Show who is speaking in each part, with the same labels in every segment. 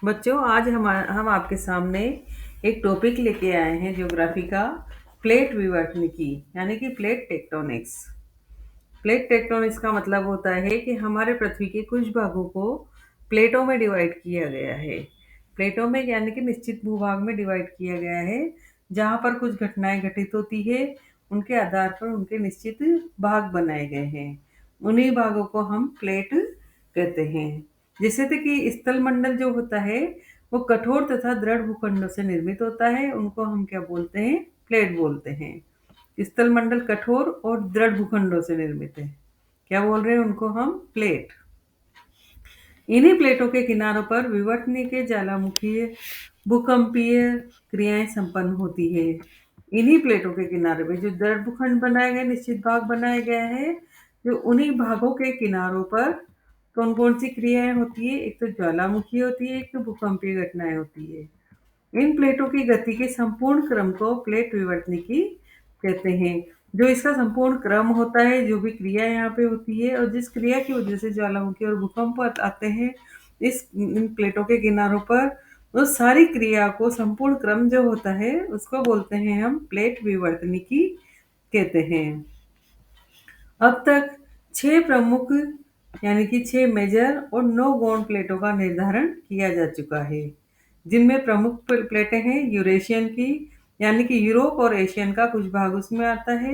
Speaker 1: बच्चों, आज हम आपके सामने एक टॉपिक लेके आए हैं ज्योग्राफी का। प्लेट विवर्तनिकी यानी कि प्लेट टेक्टोनिक्स। प्लेट टेक्टोनिक्स का मतलब होता है कि हमारे पृथ्वी के कुछ भागों को प्लेटों में डिवाइड किया गया है। प्लेटों में यानी कि निश्चित भूभाग में डिवाइड किया गया है। जहाँ पर कुछ घटनाएं घटित होती है, उनके आधार पर उनके निश्चित भाग बनाए गए हैं। उन्हीं भागों को हम प्लेट कहते हैं। जैसे थे कि स्थल मंडल जो होता है वो कठोर तथा दृढ़ भूखंडों से निर्मित होता है, उनको हम क्या बोलते हैं? प्लेट बोलते हैं। स्थल मंडल कठोर और दृढ़ भूखंडों से निर्मित है। क्या बोल रहे हैं? उनको हम प्लेट। इन्हीं प्लेटों के किनारों पर विवर्तनिक ज्वालामुखीय भूकंपीय क्रियाएं संपन्न होती है। इन्हीं प्लेटों के किनारे पे जो दृढ़ भूखंड बनाए गए, निश्चित भाग बनाया गया है, जो उन्हीं भागों के किनारों पर कौन कौन सी क्रियाएं होती है? एक तो ज्वालामुखी होती है, एक तो भूकंपीय घटनाएं होती है। इन प्लेटों की गति के संपूर्ण क्रम को प्लेट विवर्तनिकी कहते हैं। जो इसका संपूर्ण क्रम होता है, जो भी क्रिया यहाँ पे होती है और जिस क्रिया की वजह से ज्वालामुखी और भूकंप आते हैं इस इन प्लेटों के किनारों पर, उस सारी क्रिया को संपूर्ण क्रम जो होता है उसको बोलते हैं हम प्लेट विवर्तनिकी कहते हैं। अब तक 6 प्रमुख यानी कि 6 मेजर और 9 गौण प्लेटों का निर्धारण किया जा चुका है, जिनमें प्रमुख प्लेटें हैं यूरेशियन की, यानी कि यूरोप और एशियन का कुछ भाग उसमें आता है।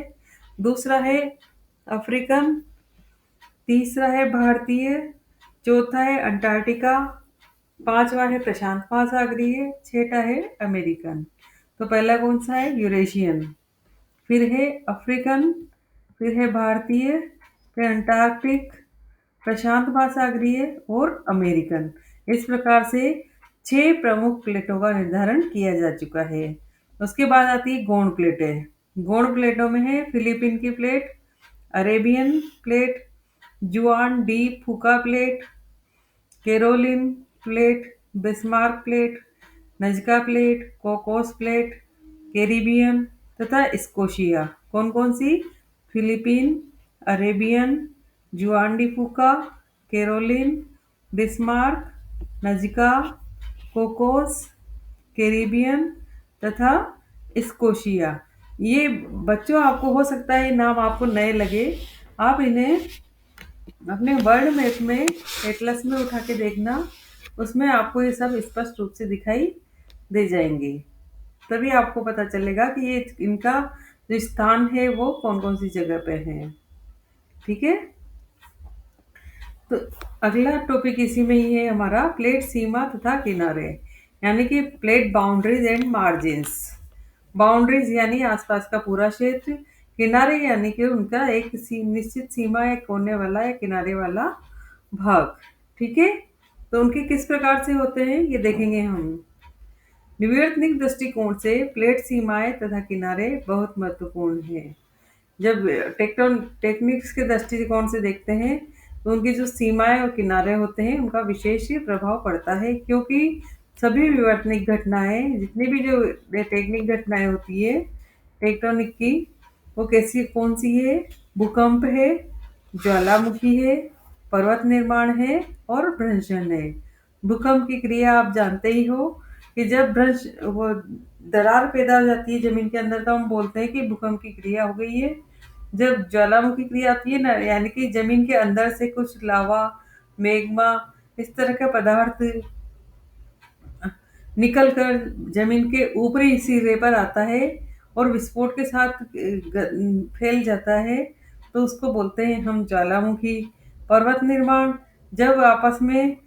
Speaker 1: दूसरा है अफ्रीकन, तीसरा है भारतीय, चौथा है अंटार्कटिका, पांचवा है प्रशांत महासागरीय, छठा है अमेरिकन। तो पहला कौन सा है? यूरेशियन, फिर है अफ्रीकन, फिर है भारतीय, फिर अंटार्कटिक, प्रशांत महासागरीय और अमेरिकन। इस प्रकार से 6 प्रमुख प्लेटों का निर्धारण किया जा चुका है। उसके बाद आती है गौण प्लेटें। गौण प्लेटों में है फिलीपीन की plate, Arabian plate, Juan de Fuca plate, Caroline plate, Bismarck plate, Nazca plate, Cocos plate, Caribbean तथा स्कोशिया। कौन कौन सी? Philippine, Arabian, Juan de Fuca, Caroline, Bismarck, Nazca, Cocos, Caribbean तथा स्कोशिया। ये बच्चों, आपको हो सकता है ये नाम आपको नए लगे। आप इन्हें अपने वर्ल्ड मैप में एटलस में उठा के देखना, उसमें आपको ये सब स्पष्ट रूप से दिखाई दे जाएंगे। तभी आपको पता चलेगा कि ये इनका जो स्थान है वो कौन कौन सी जगह पे है। ठीक है, तो अगला टॉपिक इसी में ही है हमारा, प्लेट सीमा तथा किनारे, यानी कि plate boundaries and margins. Boundaries यानी आसपास का पूरा क्षेत्र, किनारे यानी कि उनका एक निश्चित सीमा या कोने वाला या किनारे वाला भाग। ठीक है, तो उनके किस प्रकार से होते हैं ये देखेंगे हम। निवर्तनिक दृष्टिकोण से प्लेट सीमाएं तथा किनारे बहुत महत्वपूर्ण है। जब टेक्निक्स के दृष्टिकोण से देखते हैं तो उनकी जो सीमाएं और किनारे होते हैं उनका विशेष प्रभाव पड़ता है, क्योंकि सभी विवर्तनिक घटनाएं, जितनी भी जो टेक्निक घटनाएं होती है टेक्टोनिक की, वो कैसी कौन सी है? भूकंप है, ज्वालामुखी है, पर्वत निर्माण है और भ्रंशन है। भूकंप की क्रिया आप जानते ही हो कि जब भ्रंश वो दरार पैदा हो जाती है जमीन के अंदर, तो हम बोलते हैं कि भूकंप की क्रिया हो गई है। जब ज्वालामुखी क्रिया आती है ना, यानी कि जमीन के अंदर से कुछ लावा, मैग्मा, इस तरह का पदार्थ निकल कर जमीन के ऊपरी सिरे पर आता है और विस्फोट के साथ फैल जाता है, तो उसको बोलते हैं हम ज्वालामुखी। पर्वत निर्माण, जब आपस में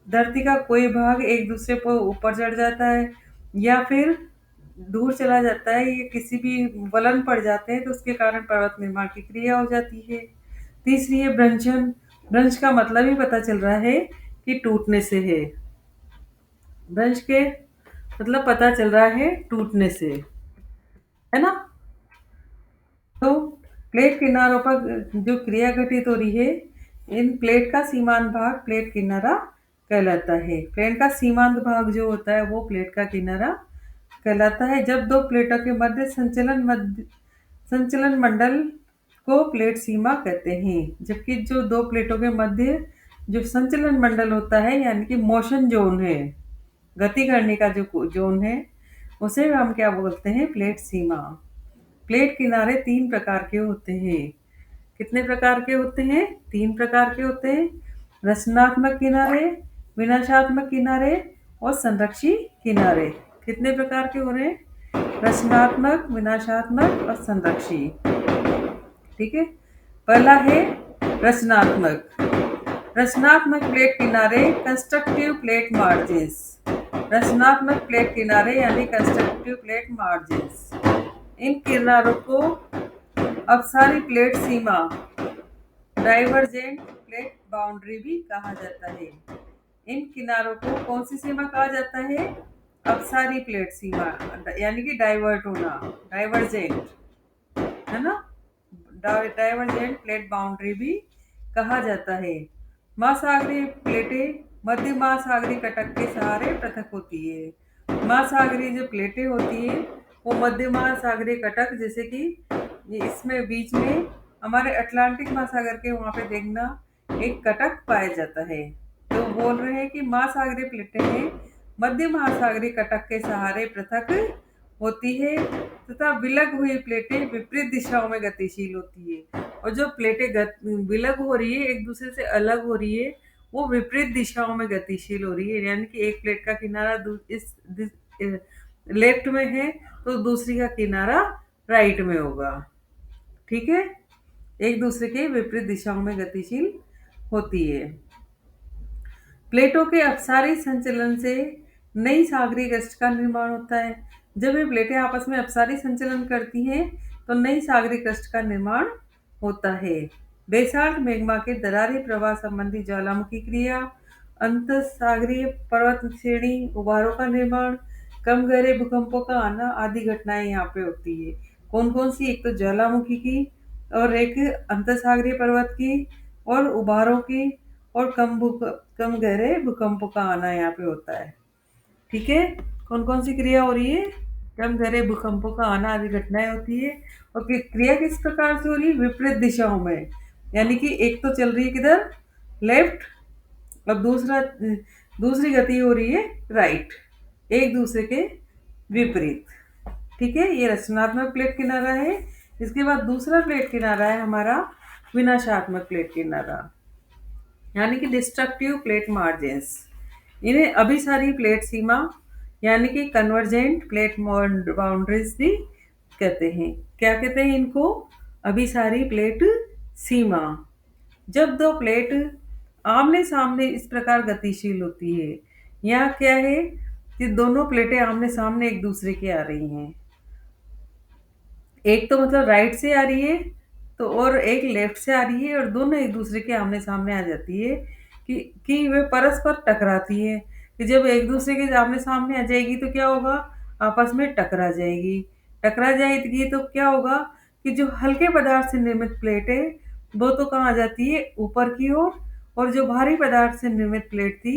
Speaker 1: धरती का कोई भाग एक दूसरे पर ऊपर चढ़ जाता है या फिर दूर चला जाता है, ये किसी भी वलन पड़ जाते हैं, तो उसके कारण पर्वत निर्माण की क्रिया हो जाती है। तीसरी है भ्रंशन। भ्रंश का मतलब ही पता चल रहा है कि टूटने से है। भ्रंश के मतलब पता चल रहा है टूटने से, है ना। तो प्लेट किनारों पर जो क्रिया घटित हो रही है, इन प्लेट का सीमांत भाग प्लेट किनारा कहलाता है। प्लेट का सीमांत भाग जो होता है वो प्लेट का किनारा कहलाता है। जब दो प्लेटों के मध्य संचलन मंडल को प्लेट सीमा कहते हैं, जबकि जो दो प्लेटों के मध्य जो संचलन मंडल होता है यानी कि मोशन जोन है, गति करने का जो जोन है, उसे हम क्या बोलते हैं? प्लेट सीमा। प्लेट किनारे 3 प्रकार के होते हैं। कितने प्रकार के होते हैं? 3 प्रकार के होते हैं। रचनात्मक किनारे, विनाशात्मक किनारे और संरक्षी किनारे। कितने प्रकार के हो रहे हैं? रचनात्मक, विनाशात्मक और संरक्षी। ठीक है। पहला है रचनात्मक। रचनात्मक प्लेट किनारे, कंस्ट्रक्टिव प्लेट मार्जिन्स। रचनात्मक प्लेट किनारे यानी कंस्ट्रक्टिव प्लेट मार्जिन्स। इन किनारों को अपसारी प्लेट सीमा, डाइवर्जेंट प्लेट बाउंड्री भी कहा जाता है। इन किनारों को कौन सी सीमा कहा जाता है? अपसारी प्लेट सीमा, यानी कि डाइवर्ट होना, डाइवर्जेंट, है ना? डाइवर्जेंट प्लेट बाउंड्री भी कहा जाता है। महासागरीय प्लेटें मध्य महासागरीय कटक के सहारे पृथक होती है। महासागरीय जो प्लेटें होती है वो मध्य महासागरीय कटक, जैसे कि ये इसमें बीच में हमारे अटलांटिक महासागर के वहाँ पे देखना एक कटक पाया जाता है। तो बोल रहे हैं कि महासागरीय प्लेटें हैं मध्य महासागरीय कटक के सहारे पृथक होती है तथा विलग हुई प्लेटें विपरीत दिशाओं में गतिशील होती है। और जो प्लेटें विलग हो रही है, एक दूसरे से अलग हो रही है, वो विपरीत दिशाओं में गतिशील हो रही है। यानी कि एक प्लेट का किनारा लेफ्ट में है तो दूसरी का किनारा राइट में होगा। ठीक है। एक दूसरे के विपरीत दिशाओं में गतिशील होती है। प्लेटों के अपसारी संचलन से नई सागरीय क्रस्ट का निर्माण होता है। जब ये प्लेटें आपस में अपसारी संचलन करती हैं तो नई सागरीय क्रस्ट का निर्माण होता है। बेसाल्ट मैग्मा के दरारी प्रवाह संबंधी ज्वालामुखी क्रिया, अंतःसागरीय पर्वत श्रेणी उभारों का निर्माण, कम गहरे भूकंपों का आना आदि घटनाएं यहाँ पे होती है। कौन कौन सी? एक तो ज्वालामुखी की, और एक अंतःसागरीय पर्वत की, और उभारों की, और कम गहरे भूकंपों का आना यहाँ पे होता है। ठीक है। कौन कौन सी क्रिया हो रही है? कम गहरे भूकंपों का आना आदि घटनाएं होती है। और क्रिया किस प्रकार से हो रही है? विपरीत दिशाओं में। यानी कि एक तो चल रही है किधर? लेफ्ट, और दूसरी गति हो रही है राइट, एक दूसरे के विपरीत। ठीक है। ये रचनात्मक प्लेट किनारा है। इसके बाद दूसरा प्लेट किनारा है हमारा विनाशात्मक प्लेट किनारा, यानी कि डिस्ट्रक्टिव प्लेट मार्जिन्स। इन्हें अभिसारी प्लेट सीमा यानी कि कन्वर्जेंट प्लेट बाउंड्रीज भी कहते हैं। क्या कहते हैं इनको? अभिसारी प्लेट सीमा। जब दो प्लेट आमने सामने इस प्रकार गतिशील होती है, यहाँ क्या है कि दोनों प्लेटें आमने सामने एक दूसरे के आ रही हैं। एक तो मतलब राइट से आ रही है तो, और एक लेफ्ट से आ रही है, और दोनों एक दूसरे के आमने सामने आ जाती है कि वे परस्पर टकराती है। कि जब एक दूसरे के आमने सामने आ जाएगी तो क्या होगा? आपस में टकरा जाएगी। टकरा जाएगी तो क्या होगा कि जो हल्के पदार्थ से निर्मित प्लेट है वो तो कहाँ आ जाती है? ऊपर की ओर। और जो भारी पदार्थ से निर्मित प्लेट थी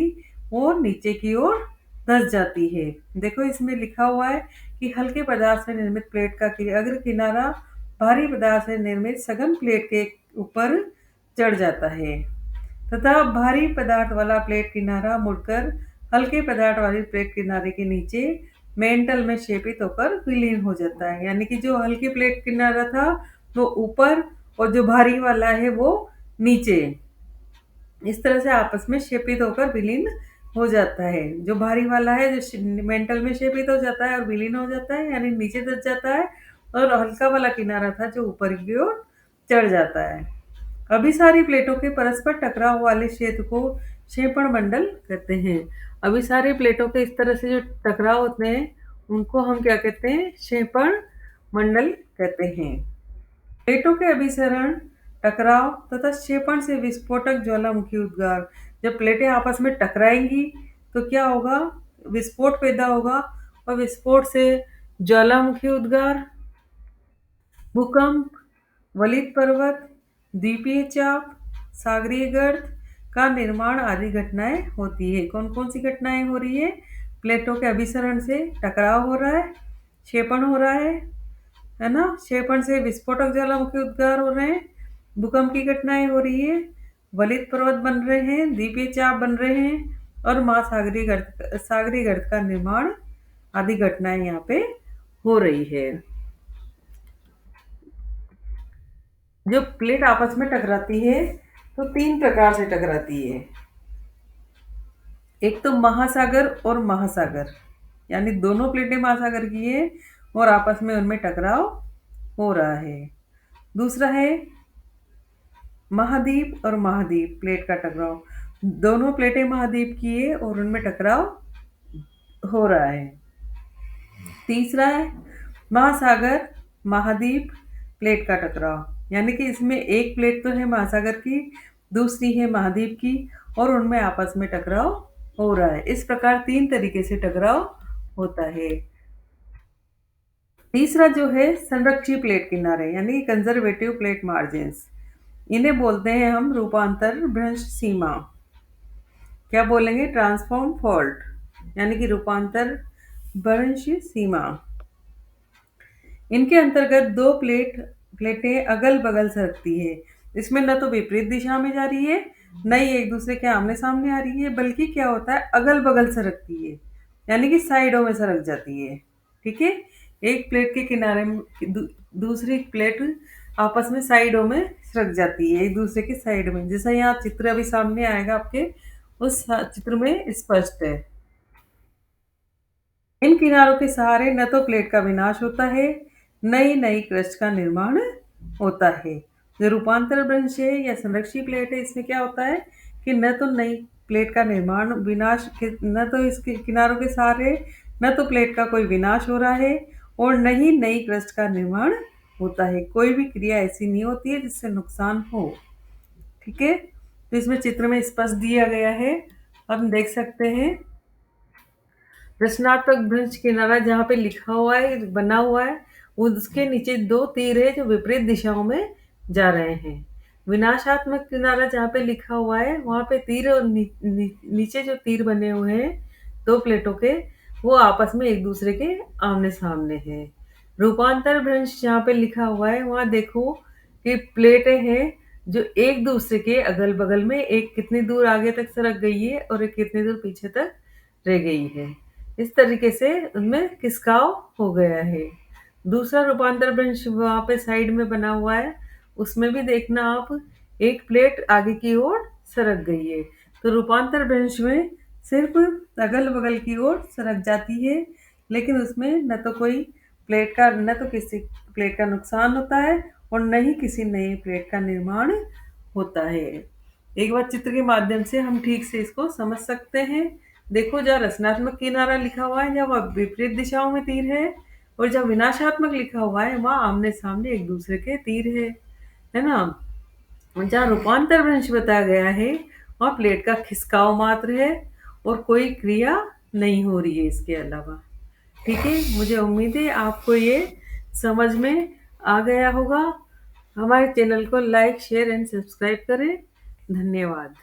Speaker 1: वो नीचे की ओर धंस जाती है। देखो इसमें लिखा हुआ है कि हल्के पदार्थ से निर्मित प्लेट का अग्र किनारा भारी पदार्थ से निर्मित सघन प्लेट के ऊपर चढ़ जाता है तथा भारी पदार्थ वाला प्लेट किनारा मुड़कर हल्के पदार्थ वाली प्लेट किनारे के नीचे मेंटल में शेपित होकर विलीन हो जाता है। यानी कि जो हल्की प्लेट किनारा था वो ऊपर, और जो भारी वाला है वो नीचे। इस तरह से आपस में शेपित होकर विलीन हो जाता है। जो भारी वाला है जो मेंटल में शेपित हो जाता है और विलीन हो जाता है, यानी नीचे दब जाता है, और हल्का वाला किनारा था जो ऊपर की ओर चढ़ जाता है। अभिसारी प्लेटों के परस्पर टकराव वाले क्षेत्र को क्षेपण मंडल कहते हैं। अभिसारी प्लेटों के इस तरह से जो टकराव होते हैं उनको हम क्या कहते हैं? क्षेपण मंडल कहते हैं। प्लेटों के अभिसरण, टकराव तथा क्षेपण से विस्फोटक ज्वालामुखी उद्गार। जब प्लेटें आपस में टकराएंगी तो क्या होगा? विस्फोट पैदा होगा, और विस्फोट से ज्वालामुखी उद्गार, भूकंप, वलित पर्वत, द्वीपीय चाप, सागरीय गर्त का निर्माण आदि घटनाएं होती है। कौन कौन सी घटनाएं हो रही है? प्लेटों के अभिसरण से टकराव हो रहा है, क्षेपण हो रहा है ना? क्षेपण से विस्फोटक ज्वालामुखी उद्गार हो रहे हैं, भूकंप की घटनाएं हो रही है, वलित पर्वत बन रहे हैं, द्वीपीय चाप बन रहे हैं और सागरीय गर्त का निर्माण आदि घटनाएं यहाँ पे हो रही है। जो प्लेट आपस में टकराती है तो तीन प्रकार से टकराती है। एक तो महासागर और महासागर, यानी दोनों प्लेटें महासागर की है और आपस में उनमें टकराव हो रहा है। दूसरा है महाद्वीप और महाद्वीप प्लेट का टकराव, दोनों प्लेटें महाद्वीप की है और उनमें टकराव हो रहा है। तीसरा है महासागर महाद्वीप प्लेट का टकराव, यानी कि इसमें एक प्लेट तो है महासागर की, दूसरी है महाद्वीप की और उनमें आपस में टकराव हो रहा है। इस प्रकार तीन तरीके से टकराव होता है। तीसरा जो है संरक्षी प्लेट किनारे, यानी कंजर्वेटिव प्लेट मार्जिन्स, इन्हें बोलते हैं हम रूपांतर भ्रंश सीमा। क्या बोलेंगे? ट्रांसफॉर्म फॉल्ट, यानी कि रूपांतर भ्रंश सीमा। इनके अंतर्गत दो प्लेटें अगल बगल सरकती है। इसमें न तो विपरीत दिशा में जा रही है, न ही एक दूसरे के आमने सामने आ रही है, बल्कि क्या होता है, अगल बगल सरकती है, यानी कि साइडों में सरक जाती है। ठीक है, एक प्लेट के किनारे में दूसरी प्लेट आपस में साइडों में सरक जाती है, एक दूसरे के साइड में, जैसा यहाँ चित्र अभी सामने आएगा आपके, उस चित्र में स्पष्ट है। इन किनारों के सहारे न तो प्लेट का विनाश होता है, नई नई क्रस्ट का निर्माण होता है। जो रूपांतर भ्रंश है या संरक्षी प्लेट है, इसमें क्या होता है कि न तो नई प्लेट का निर्माण न तो इसके किनारों के सहारे न तो प्लेट का कोई विनाश हो रहा है और न ही नई क्रस्ट का निर्माण होता है। कोई भी क्रिया ऐसी नहीं होती है जिससे नुकसान हो। ठीक है, तो इसमें चित्र में स्पष्ट दिया गया है, हम देख सकते हैं। रचनात्मक भ्रंश किनारा जहाँ पे लिखा हुआ है, बना हुआ है, उसके नीचे दो तीर है जो विपरीत दिशाओं में जा रहे हैं। विनाशात्मक किनारा जहाँ पे लिखा हुआ है, वहाँ पे तीर और नीचे जो तीर बने हुए हैं दो प्लेटों के, वो आपस में एक दूसरे के आमने सामने हैं। रूपांतर भ्रंश जहाँ पे लिखा हुआ है, वहाँ देखो कि प्लेटें हैं जो एक दूसरे के अगल बगल में, एक कितनी दूर आगे तक सरक गई है और एक कितनी दूर पीछे तक रह गई है। इस तरीके से उनमें खिसकाव हो गया है। दूसरा रूपांतर भ्रंश वहाँ पे साइड में बना हुआ है, उसमें भी देखना आप, एक प्लेट आगे की ओर सरक गई है। तो रूपांतर भ्रंश में सिर्फ अगल बगल की ओर सरक जाती है, लेकिन उसमें न तो किसी प्लेट का नुकसान होता है और न ही किसी नई प्लेट का निर्माण होता है। एक बार चित्र के माध्यम से हम ठीक से इसको समझ सकते हैं। देखो, जहाँ रचनात्मक किनारा लिखा हुआ है, जहाँ वह विपरीत दिशाओं में तीर है, और जहाँ विनाशात्मक लिखा हुआ है, वहाँ आमने सामने एक दूसरे के तीर है ना। जहाँ रूपांतर भ्रंश बताया गया है, वहाँ प्लेट का खिसकाव मात्र है और कोई क्रिया नहीं हो रही है इसके अलावा। ठीक है, मुझे उम्मीद है आपको ये समझ में आ गया होगा। हमारे चैनल को लाइक, शेयर एंड सब्सक्राइब करें। धन्यवाद।